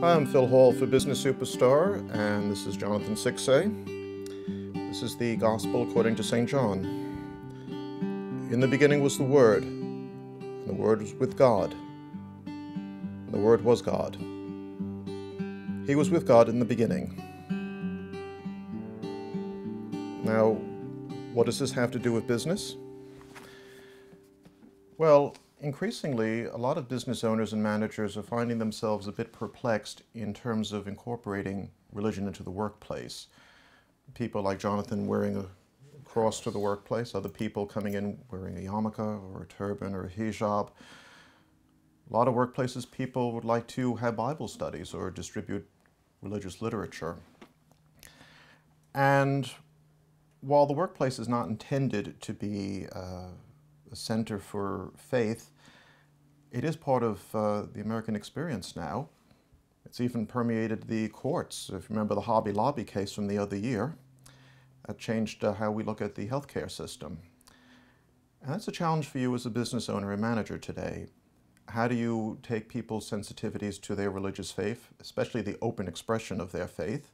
Hi, I'm Phil Hall for Business Superstar, and this is Jonathan Siksay. This is the Gospel according to St. John. In the beginning was the Word, and the Word was with God, and the Word was God. He was with God in the beginning. Now, what does this have to do with business? Well, increasingly, a lot of business owners and managers are finding themselves a bit perplexed in terms of incorporating religion into the workplace. People like Jonathan wearing a cross to the workplace, other people coming in wearing a yarmulke or a turban or a hijab. A lot of workplaces, people would like to have Bible studies or distribute religious literature. And while the workplace is not intended to be a center for faith, it is part of the American experience now. It's even permeated the courts. If you remember the Hobby Lobby case from the other year, that changed how we look at the healthcare system. And that's a challenge for you as a business owner and manager today. How do you take people's sensitivities to their religious faith, especially the open expression of their faith,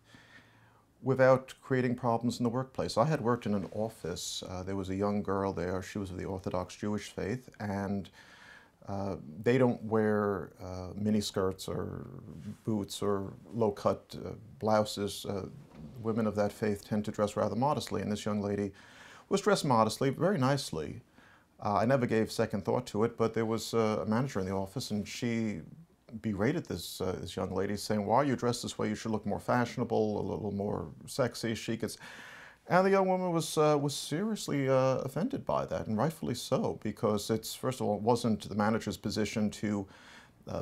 without creating problems in the workplace? I had worked in an office. There was a young girl there. She was of the Orthodox Jewish faith, and they don't wear miniskirts or boots or low-cut blouses. Women of that faith tend to dress rather modestly, and this young lady was dressed modestly, very nicely. I never gave second thought to it, but there was a manager in the office, and she berated this young lady, saying, "Why are you dressed this way? You should look more fashionable, a little more sexy, chic." And the young woman was seriously offended by that, and rightfully so, because it's, first of all, it wasn't the manager's position to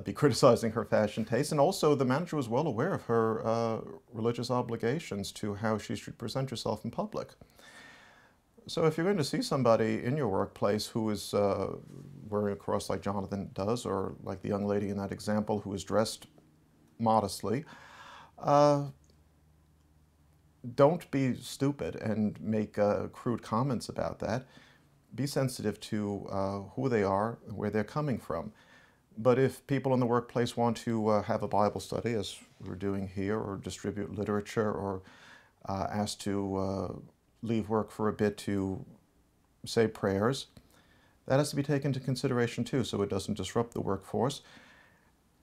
be criticizing her fashion taste, and also the manager was well aware of her religious obligations to how she should present herself in public. So if you're going to see somebody in your workplace who is wearing a cross like Jonathan does, or like the young lady in that example who is dressed modestly, don't be stupid and make crude comments about that. Be sensitive to who they are and where they're coming from. But if people in the workplace want to have a Bible study, as we're doing here, or distribute literature, or ask to leave work for a bit to say prayers, that has to be taken into consideration too, so it doesn't disrupt the workforce.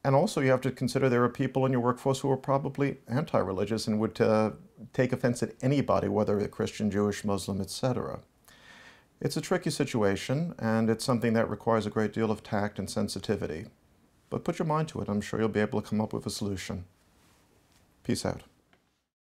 And also you have to consider there are people in your workforce who are probably anti-religious and would take offense at anybody, whether they're Christian, Jewish, Muslim, etc. It's a tricky situation, and it's something that requires a great deal of tact and sensitivity. But put your mind to it. I'm sure you'll be able to come up with a solution. Peace out.